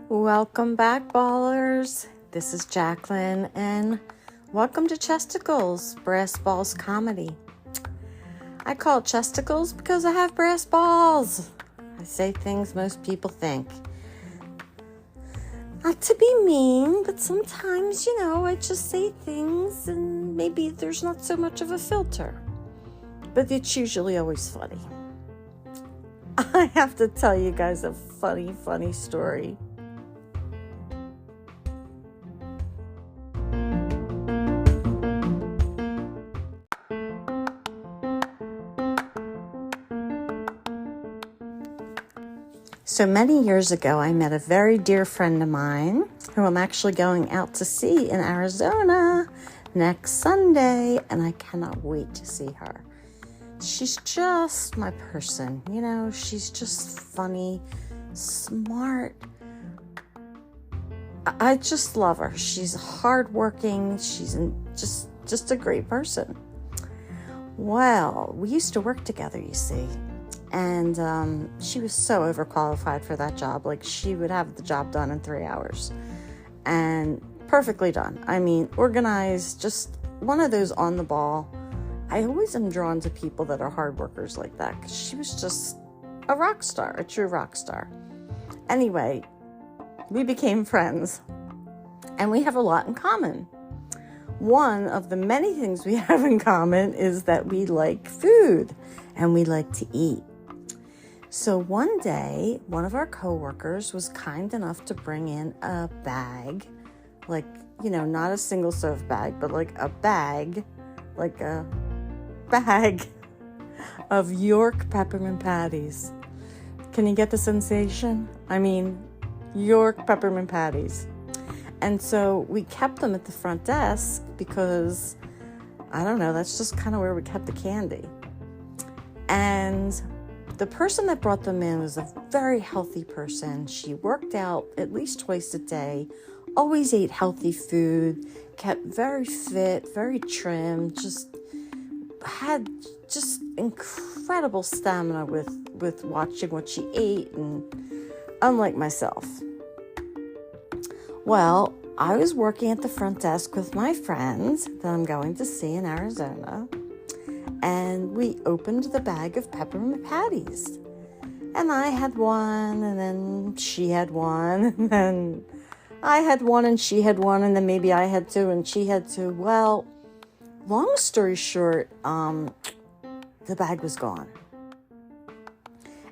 Welcome back, ballers. This is Jacqueline, and welcome to Chesticles, Brass Balls Comedy. I call it Chesticles because I have brass balls. I say things most people think. Not to be mean, but sometimes, I just say things and maybe there's not so much of a filter. But it's usually always funny. I have to tell you guys a funny story. So many years ago, I met a very dear friend of mine who I'm actually going out to see in Arizona next Sunday, and I cannot wait to see her. She's just my person, she's just funny, smart. I just love her. She's hardworking. She's just a great person. Well, we used to work together, you see. And she was so overqualified for that job. Like, she would have the job done in 3 hours. And perfectly done. I mean, organized, just one of those on the ball. I always am drawn to people that are hard workers like that, because she was just a rock star, a true rock star. Anyway, we became friends. And we have a lot in common. One of the many things we have in common is that we like food and we like to eat. So one day, one of our coworkers was kind enough to bring in a bag, like, not a single serve bag, but like a bag of York peppermint patties. Can you get the sensation? I mean, York peppermint patties. And so we kept them at the front desk because, I don't know, that's just kind of where we kept the candy. And the person that brought them in was a very healthy person. She worked out at least twice a day, always ate healthy food, kept very fit, very trim, just had just incredible stamina with watching what she ate, and unlike myself. Well, I was working at the front desk with my friends that I'm going to see in Arizona, and we opened the bag of peppermint patties. And I had one, and then she had one, and then I had one, and she had one, and then maybe I had two, and she had two. Well, long story short, the bag was gone.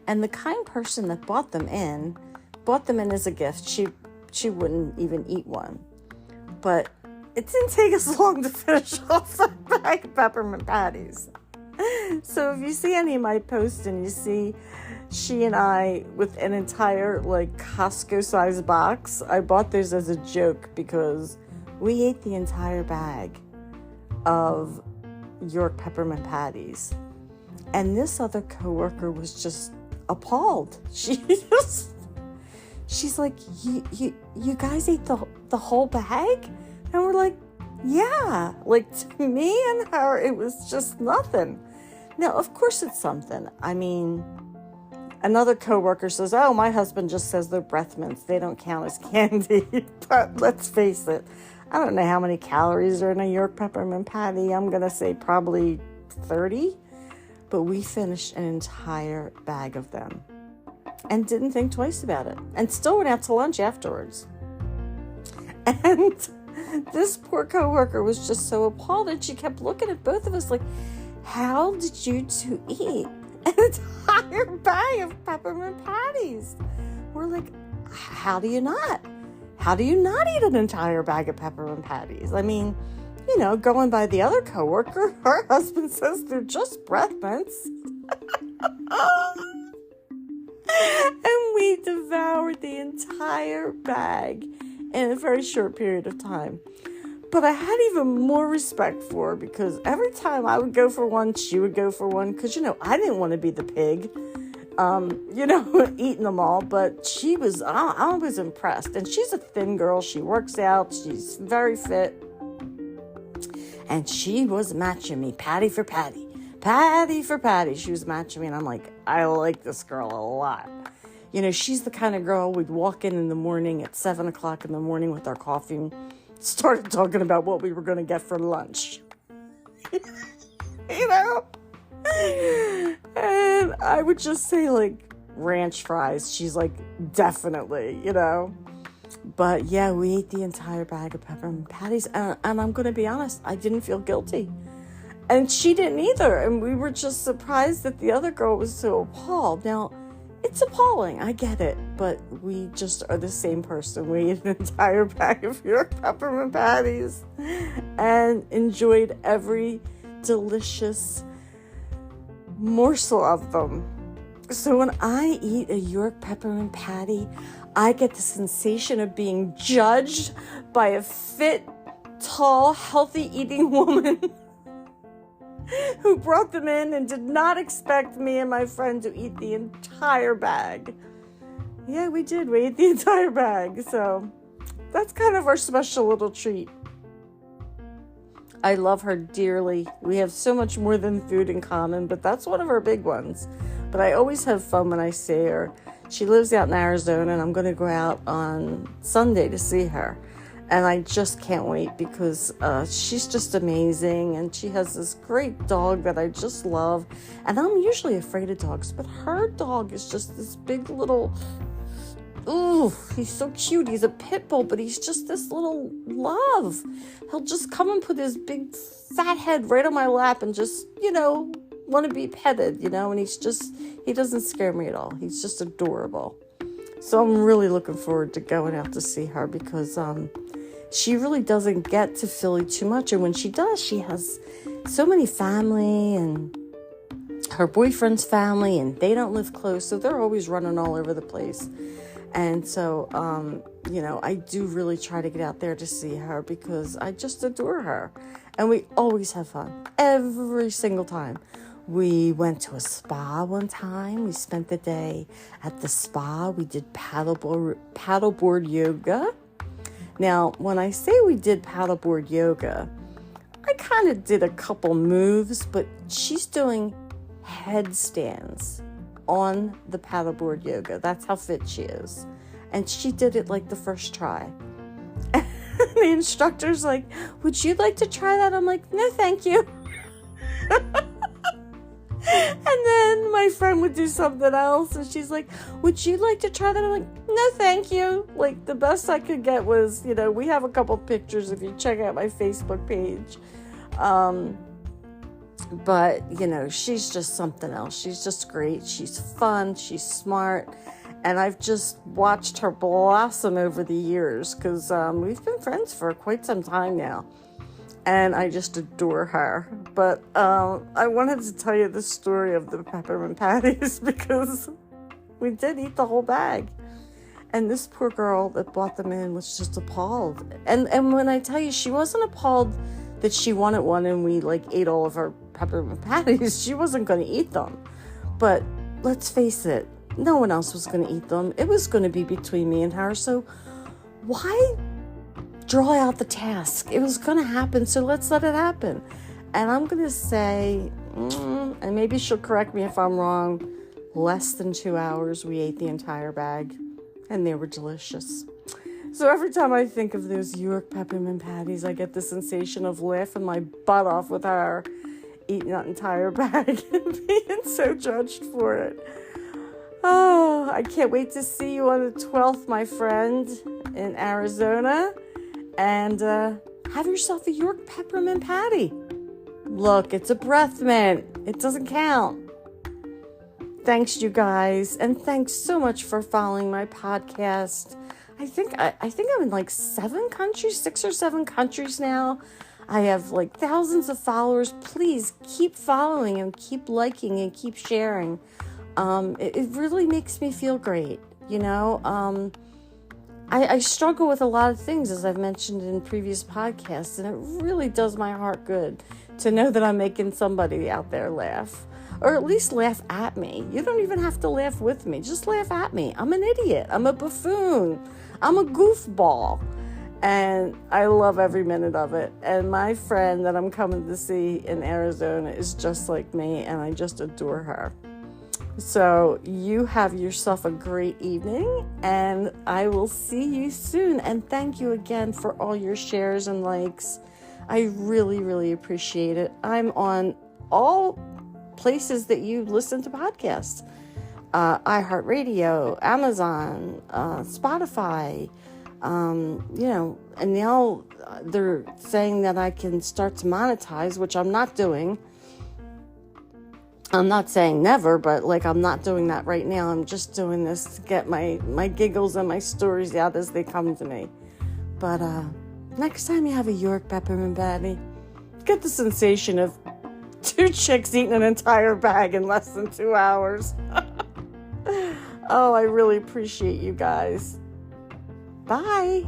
And the kind person that bought them in as a gift. She wouldn't even eat one. But it didn't take us long to finish off that bag of peppermint patties. So if you see any of my posts and you see she and I with an entire Costco-sized box, I bought those as a joke because we ate the entire bag of York peppermint patties. And this other coworker was just appalled. She's like, you guys ate the whole bag? And we're like, yeah. To me and her, it was just nothing. Now, of course it's something. I mean, another coworker says, oh, my husband just says they're breath mints. They don't count as candy. But let's face it, I don't know how many calories are in a York peppermint patty. I'm going to say probably 30. But we finished an entire bag of them. And didn't think twice about it. And still went out to lunch afterwards. And this poor coworker was just so appalled, and she kept looking at both of us like, how did you two eat an entire bag of peppermint patties? We're like, how do you not? How do you not eat an entire bag of peppermint patties? I mean, going by the other coworker, her husband says they're just breath mints. And we devoured the entire bag in a very short period of time. But I had even more respect for her because every time I would go for one, she would go for one. Because, I didn't want to be the pig, eating them all. But I was impressed. And she's a thin girl. She works out. She's very fit. And she was matching me patty for patty. Patty for Patty. She was matching me, and I'm like, I like this girl a lot. You know, she's the kind of girl we'd walk in the morning at 7 o'clock in the morning with our coffee and started talking about what we were going to get for lunch. You know? And I would just say, like, ranch fries. She's like, definitely, you know? But, yeah, we ate the entire bag of peppermint patties. And I'm going to be honest, I didn't feel guilty. And she didn't either. And we were just surprised that the other girl was so appalled. Now, it's appalling. I get it. But we just are the same person. We ate an entire bag of your peppermint patties and enjoyed every delicious morsel of them. So when I eat a York peppermint patty, I get the sensation of being judged by a fit, tall, healthy eating woman who brought them in and did not expect me and my friend to eat the entire bag. Yeah, we did. We ate the entire bag. So that's kind of our special little treat. I love her dearly. We have so much more than food in common, but that's one of our big ones. But I always have fun when I see her. She lives out in Arizona, and I'm going to go out on Sunday to see her. And I just can't wait because she's just amazing, and she has this great dog that I just love. And I'm usually afraid of dogs, but her dog is just this big little... Ooh, he's so cute. He's a pit bull, but he's just this little love. He'll just come and put his big fat head right on my lap and just, you know, want to be petted, you know, and he doesn't scare me at all. He's just adorable. So I'm really looking forward to going out to see her because she really doesn't get to Philly too much. And when she does, she has so many family and her boyfriend's family, and they don't live close. So they're always running all over the place. And so, you know, I do really try to get out there to see her because I just adore her. And we always have fun every single time. We went to a spa one time. We spent the day at the spa. We did paddleboard yoga. Now, when I say we did paddleboard yoga, I kind of did a couple moves, but she's doing headstands on the paddleboard yoga. That's how fit she is. And she did it like the first try. The instructor's like, would you like to try that? I'm like, no, thank you. And then my friend would do something else, and she's like, would you like to try that? I'm like, no, thank you. Like, the best I could get was, you know, we have a couple pictures if you check out my Facebook page. But, you know, she's just something else. She's just great. She's fun. She's smart. And I've just watched her blossom over the years because we've been friends for quite some time now. And I just adore her. But I wanted to tell you the story of the peppermint patties because we did eat the whole bag. And this poor girl that bought them in was just appalled. And when I tell you, she wasn't appalled that she wanted one and we like ate all of her peppermint patties. She wasn't going to eat them. But let's face it, no one else was going to eat them. It was going to be between me and her. So why draw out the task? It was going to happen, so let's let it happen. And I'm going to say, and maybe she'll correct me if I'm wrong, less than 2 hours we ate the entire bag, and they were delicious. So every time I think of those York peppermint patties, I get the sensation of laughing my butt off with her eating that entire bag and being so judged for it. Oh, I can't wait to see you on the 12th, my friend, in Arizona. And have yourself a York peppermint patty. Look, it's a breath mint. It doesn't count. Thanks, you guys. And thanks so much for following my podcast. I think I'm in like 7 countries, 6 or 7 countries now. I have like thousands of followers. Please keep following and keep liking and keep sharing. It really makes me feel great. You know, I struggle with a lot of things, as I've mentioned in previous podcasts, and it really does my heart good to know that I'm making somebody out there laugh. Or at least laugh at me. You don't even have to laugh with me. Just laugh at me. I'm an idiot. I'm a buffoon. I'm a goofball. And I love every minute of it. And my friend that I'm coming to see in Arizona is just like me, and I just adore her. So you have yourself a great evening, and I will see you soon. And thank you again for all your shares and likes. I really, really appreciate it. I'm on all places that you listen to podcasts. iHeartRadio, Amazon, Spotify, and now they're saying that I can start to monetize, which I'm not doing. I'm not saying never, but I'm not doing that right now. I'm just doing this to get my giggles and my stories out as they come to me. But next time you have a York Peppermint Patty, get the sensation of 2 chicks eating an entire bag in less than 2 hours. Oh, I really appreciate you guys. Bye.